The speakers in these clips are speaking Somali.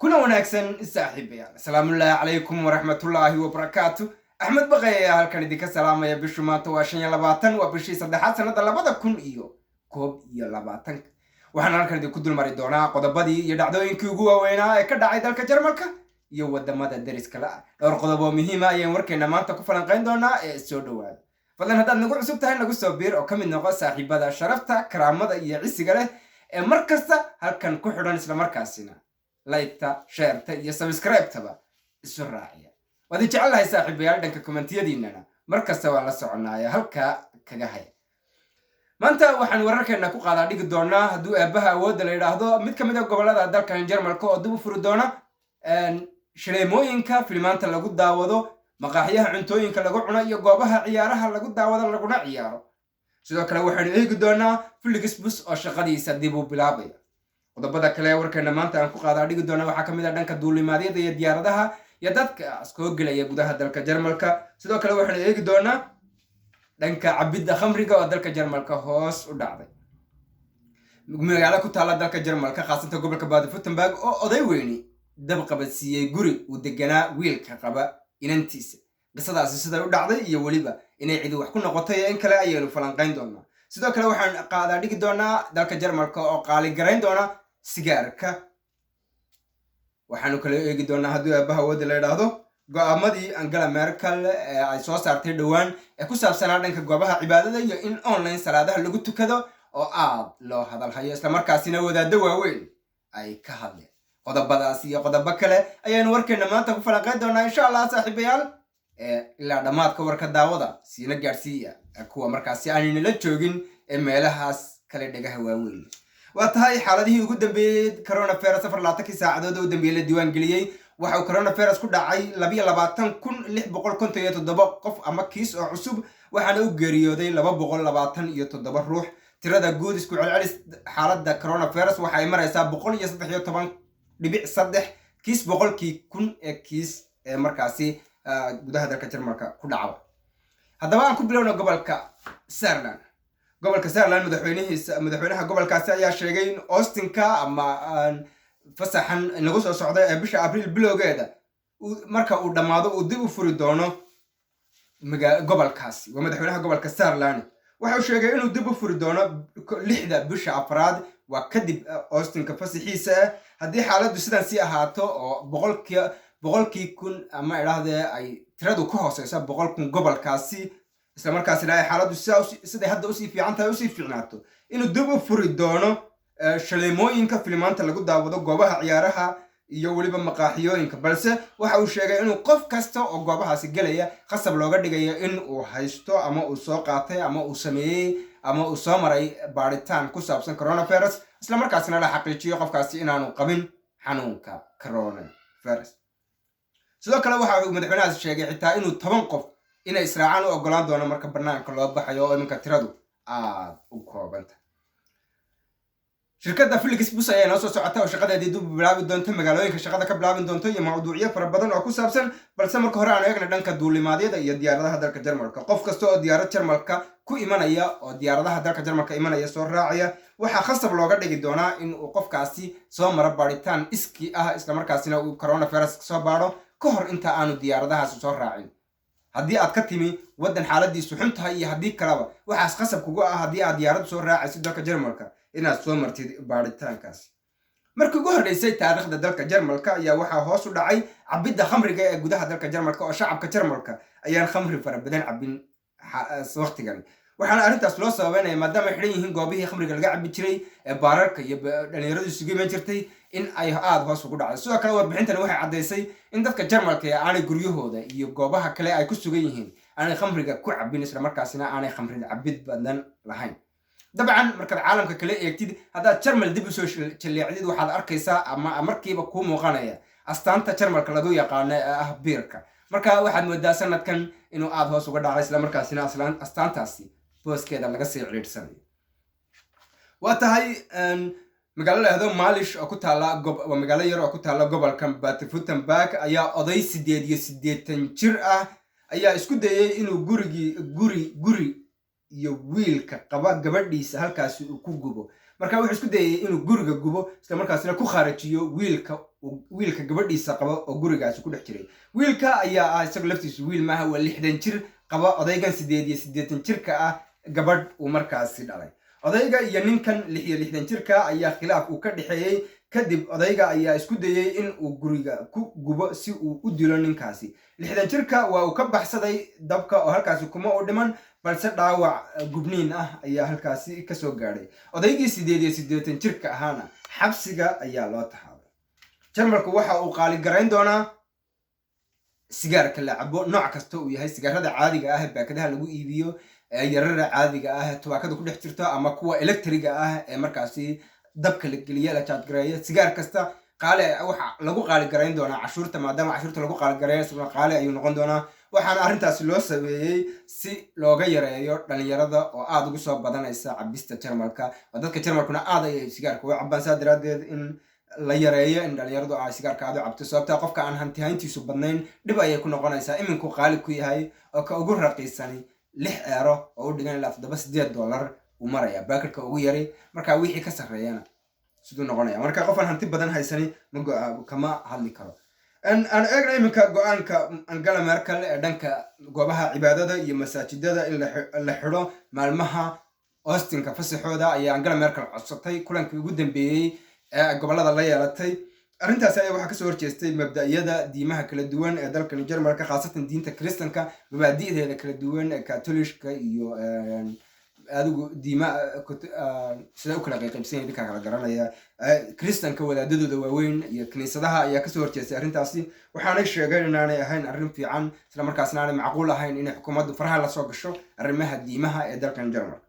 kuna wanaagsan saaxiibayaal salaamullaahi calaykum waraxmatullaahi wabarakaatu axmed baqay ayaa halkan idinka salaamaya bishu maanta waa 25 waa bishii saddexaad sanada 2021 waxaan halkan idinku dulmari doonaa qodobadii iyo dhacdooyinkii ugu waaweynaa ee ka dhacay dalka Jarmalka iyo wadamada dariska la dhowr qodob oo muhiim ah ayaan warkeena maanta ku falanqeyn doonaa ee soo dhawaad fadlan haddaad nagu cusub tahay nagu soo biir oo kamid noqo saaxiibada sharafta karaamada iyo cisiga leh ee markasta halkan ku xidhan isla markaasina لايكتا شيرتا iyo subscribe-taba isu raaciya wadi jecelahay saaxiibayaal dhanka commentiyadiinana markasta waan la soconaaya halka kaga hay maanta waxaan wararkeena ku qaadaa dhigi doonaa haduu aabaha awood la yiraahdo mid kamid ah gobolada dalka Jarmalka oo dib u furi doona shileemooyinka filmaanta lagu daawado maqaaxiyaha cuntooyinka lagu cuno iyo goobaha ciyaaraha lagu daawado laguna ciyaaro sidoo kale waxaan eegi doonaa Flixbus oo shaqadiisa dib u bilaabay qodobada kale warkeena maanta aan ku qaadaa dhigi doona waxa kamid ah dhanka duulimaadyada iyo diyaaradaha iyo dadka iskoo galaya gudaha dalka Jarmalka sidoo kale waxaan eegi doonaa dhanka cabida khamriga oo dalka Jarmalka hoos u dhacday magaalo ku taala dalka Jarmalka qaasatan gobolka Baden-Württemberg oo oday weyni dab qabadsiiyay guri uu deganaa wiilka qaba inantiisa qisadaasi sida u dhacday iyo waliba inay cid wax ku noqotay in kale ayaynu falanqeyn doonaa sidoo kale waxaan qaadaa dhigi doonaa dalka Jarmalka oo qaali gareyn doona sigaarka waxaanu kale eegi doonaa haddii aabaha wada la yiraahdo go'aamadii Angela Merkel ay soo saartay dhawaan ee ku saabsanaa dhanka goobaha cibaadada iyo in online salaadaha lagu tukado oo aad loo hadal hayo isla markaasina wadaaddo waaweyn ay ka hadleen qodobadaas iyo qodobo kale ayaanu warkeena maanta ku falanqeyn doonaa insha Allah saaxiibayaal ilaa dhamaadka warka daawada siina gaarsiiya kuwa markaasi aan la joogin ee meelahaas kale dhagaha waaweyn واتهاي حالته ugu dambeeyay coronavirus 24 saacadood oo dambeeyay la diiwaan galiyay waxa uu coronavirus ku dhacay 22657 qof ama kiis oo cusub waxaana uu geeriyooday 227 ruux tirada guud isku celcelis xaaladda coronavirus waxa ay maraysaa 113.3 kiis boqolkii kun ee kiis ee markaasi gudaha dalka Jarmalka ku dhacay haddaba aan ku bilowno gobolka Saarland gobolka Saarland madaxweynaha gobolkaasi ayaa sheegay in Austin-ka ama fasaxan inagu soo socday ee bisha Abriil bilowgeeda marka uu dhamaado uu dib u furi doono gobolkaasi waa madaxweynaha gobolka Saarland waxa uu sheegay inuu dib u furi doono 6da bisha Afraad waa kadib Austin-ka fasaxiisa haddii xaaladdu sidan si ahaato oo boqolkii kun ama ilaahdee ay tiradu ku hooseyso 100,000 gobolkaasi isla markaasina ay xaaladdu sida hadda u sii fiican tahay u sii fiicnaato inuu dib u furi doono shaleemooyinka filmaanta lagu daawado goobaha ciyaaraha iyo waliba maqaaxiyooyinka balse waxa uu sheegay inuu qof kasta oo goobahaasi galaya qasab looga dhigayo in uu haysto ama uu soo qaatay ama uu sameeyay ama uu soo maray baaritaan ku saabsan coronavirus isla markaasina la xaqiijiyo qofkaasi inaanu qabin xanuunka coronavirus sidoo kale waxa uu madaxweynaha sheegay xitaa inuu 10 qof inay israacaan u ogolaan doona marka banaanka loo baxayo oo iminka tiradu aad u koobanta shirkadda Flixbus ayaa noo soo socota oo shaqadeedii dib u bilaabi doonta magaalooyinka shaqada ka bilaabi doonta iyo mawduucyo fara badan oo ku saabsan balse marka hore aan eegna dhanka duulimaadyada iyo diyaaradaha dalka Jarmalka qof kasta oo diyaarad Jarmalka ku imanaya oo diyaaradaha dalka Jarmalka imanaya soo raacaya waxa khasab looga dhigi doonaa in uu qofkaasi soo maro baaritaan iski ah isla markaasina uu coronavirus soo baaro ka hor inta aanu diyaaradahaas soo raacin haddii aad ka timi wadan xaaladiisu xun tahay iyo haddii kalaba waxaas qasab kugu ah haddii aad diyaarad soo raacayso dalka Jarmalka inaad soo martid baaritaankaas markii ugu horeysay taariikhda dalka Jarmalka ayaa waxa hoos u dhacay cabida khamriga ee gudaha dalka Jarmalka oo shacabka Jarmalka ayaan khamri fara badan cabin waqtigan waxaana arrintaas loo sababeynaya maadaama xidhan yihiin goobihii khamriga laga cabi jiray ee baararka iyo dhalinyaradu isugu iman jirtay in ay aad hoos ugu dhacday sidoo kale warbixintan waxay cadeysay in dadka Jarmalka aanay guryahooda iyo goobaha kale ay ku sugan yihiin aanay khamriga ku cabin isla markaasina aanay khamriga cabid badan lahayn dabcan marka caalamka kale eegtid hadda Jarmal dib u soo jaleecdid waxaad arkaysaa ama markiiba ku muuqanaya astaanta Jarmalka lagu yaqaan ah biirka marka waxaad moodaa sanadkan inuu aad hoos uga dhacay isla markaasina astaantaasi booskeeda laga sii ciriirsanayo waa tahay magaalada la yiraahdo Maalish oo ku taala magaalo yar oo ku taala gobolka Baden-Württemberg ayaa oday 88 jir ah ayaa isku dayay inuu guri iyo wiilka qaba gabadhiisa halkaas uu ku gubo marka wuxuu isku dayay inuu guriga gubo isla markaasina ku kharajiyo wiilka gabadhiisa qaba oo gurigaasi ku dhex jiray. wiilka ayaa ah isagu laftiisu wiil maaha, waa 60 jir qaba odaygan 88 jirka ah gabadh uu markaasi dhalay. odayga iyo ninkan 66 jirka ayaa khilaaf uu ka dhexeeyay, kadib odayga ayaa isku dayay in uu guriga ku gubo si uu u dilo ninkaasi. 60 jirka waa uu ka baxsaday dabka oo halkaasi kuma u dhiman, balse dhaawac gubniin ah ayaa halkaasi ka soo gaadhay. odaygii 88 jirka ahaana xabsiga ayaa loo taxaabay. Jarmalku waxa uu qaali garayn doonaa sigaarka la cabo nooc kasta uu yahay, sigaarada caadiga ah ee baakadaha lagu iibiyo, yarara caadiga ah tubaakada ku dhex jirto, ama kuwa elektriga ah ee markaasi dabka la geliya la jaadgareeya. sigaar kasta qaali waxa lagu qaali garayn doonaa cashuurta, maadaama cashuurta lagu qaali gareeyo isla qaali ayuu noqon doonaa. waxaana arrintaasi loo sameeyey si looga yareeyo dhalinyarada oo aad ugu soo badanaysa cabista Jarmalka, oo dadka Jarmalkuna aad ay sigaarka u cabaan. saa daraadeed in la yareeyo in dhalinyaradu ay sigaarka aad u cabto, sababta qofka aan hantihayntiisu badnayn dhib ayay ku noqonaysaa. iminku qaali ku yahay oo ka ugu raqiisani 6 euro oo u dhigan ilaa $7 uu maraya baakadka ugu yari. marka wixii ka sarreeyana siduu noqonaya. marka qof aan hanti badan haysani kama hadli karo. aan eegna iminka go'aanka Angela Merkel ee dhanka goobaha cibaadada iyo masaajidada in la xidho maalmaha Austinka fasaxooda ayaa Angela Merkel codsatay kulankii ugu dambeeyay ee gobolada la yeelatay. arrintaas ayaa waxaa kasoo horjeestay mabda'yada diimaha kala duwan ee dalkan Jarmalka, khaasatan diinta Kiristanka, mabaadi'deeda kala duwan ee Katolishka iyo adigu diima sida u kala qaybsan yahay kala garanaya. Kiristanka wadaadadooda waaweyn iyo kaniisadaha ayaa kasoo horjeestay arrintaasi, waxaanay sheegeen inaanay ahayn arrin fiican, isla markaasna aanay macquul ahayn in xukuumaddu faraha la soo gasho arrimaha diimaha ee dalkan Jarmalka.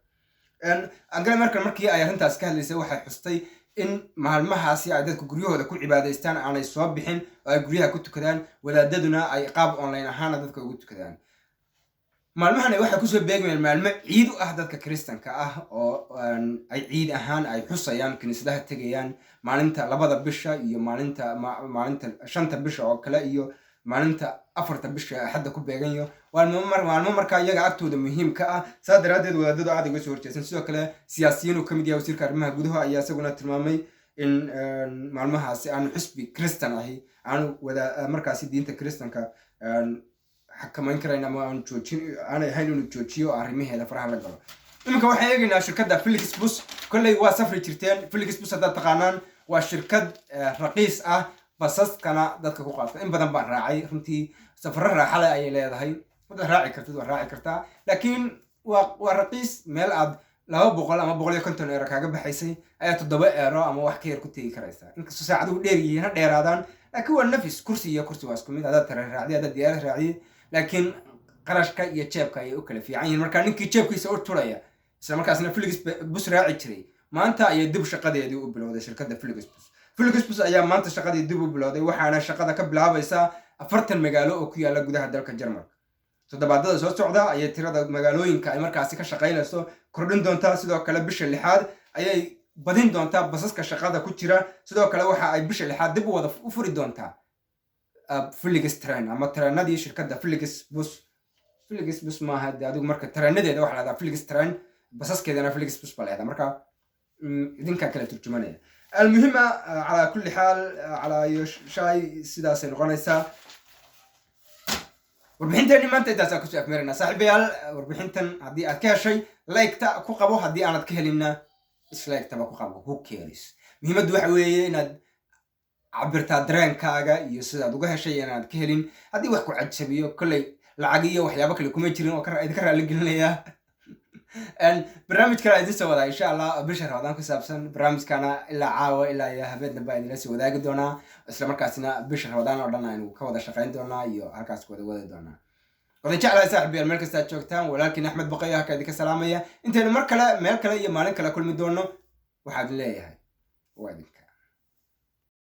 Angela Merkel markii ay arrintaas ka hadlaysay waxay xustay in maalmahaasi ay dadku guryahooda ku cibaadaystaan, aanay soo bixin oo ay guryaha ku tukadaan, wadaadaduna ay qaab online ahaan dadka ugu tukadaan. maalmahan waxay kusoo beegmayaan maalmo ciid u ah dadka Kiristanka ah, oo ay ciid ahaan ay xusayaan, kaniisadaha tegayaan maalinta 2 bisha iyo maalinta 5 bisha oo kale, iyo maalinta 4 bisha axadda ku beeganyo. maalmo markaa iyaga agtooda muhiimka ah. saa daraadeed wadaadadu aad uga soo horjeesan. sidoo kale siyaasiyiin uu ka mid yahay wasiirka arrimaha gudaha ayaa isaguna tilmaamay in maalmahaasi aanu xisbi Kristan ahi aanu markaasi diinta Kiristanka xakamayn karayn ama aan joojin aanay ahayn inuu joojiyo arrimaheeda faraha la galo. iminka waxaan eegaynaa shirkadda Flixbus. kolley waa safri jirteen. Flixbus haddaad taqaanaan waa shirkad raqiis ah, basaskana dadka ku qaata. in badan baan raacay, runtii safarro raaxa leh ayay leedahay. haddaad raaci kartid waa raaci kartaa, laakiin waa raqiis. meel aad 200 ama 150 euro kaaga baxaysay ayaa 7 euro ama wax ka yar ku tegi karaysaa. inkastoo saacaduhu dheer yihiin ha dheeraadaan, laakiin waa nafis. kursi iyo kursi waa isku mid. haddaad tare raacday, haddaad diyaarad raacday, laakiin qarashka iyo jeebka ayay u kala fiican yihiin. marka ninkii jeebkiisa u turaya isla markaasna Flixbus raaci jiray, maanta ayay dib shaqadeedii u bilowday shirkadda Flixbus. Flixbus ayaa maanta shaqadii dib u bilowday, waxaana shaqada ka bilaabaysaa 40 magaalo oo ku yaala gudaha dalka Jarmalka. toddobaadada soo socda ayay tirada magaalooyinka ay markaasi ka shaqaynayso kordhin doontaa. sidoo kale bisha 6aad ayay badin doontaa basaska shaqada ku jira. sidoo kale waxa ay bisha 6aad dib u furi doontaa Flix train ama tareenadii shirkadda Flixbus maaha adigu marka tareenadeeda waxa la yiraahdaa Flix train, basaskeedana Flixbus baa la yiraahdaa. marka idinka kala turjumanaya. المهمة على كل حال على شاي سداسي نقنيسا warbixintani maanta intaas ku soo afmeerina saaxiibayaal. warbixintan haddii aad ka heshay like-ta ku qabo, haddii aanad ka helinna dislike-taba ku qabo. who cares? muhiimaddu waxa weeye inaad cabirtaa dareenkaaga iyo sidaad uga heshay inaad ka helin. haddii wax ku cajabiyo kolley lacag iyo waxyaabo kale kuma jirin oo idinka raali gelinayaa. barnaamij kale idin soo wadaa insha Allah bisha Ramadaan ku saabsan. barnaamijkana ilaa caawa ilaa iyo habeen baa idin soo wadaagi doonaa, isla markaasina bisha Ramadaan oo dhan aynu ka wada shaqayn doonaa iyo halkaas ku wada doonaa. wada jeclahay saaxiibayaal meel kasta joogtaan. walaalkiin Axmed Baqay ah ka idinka salaamaya. intaynu mar kale meel kale iyo maalin kale kulmi doono waxaad leeyahay waa idinka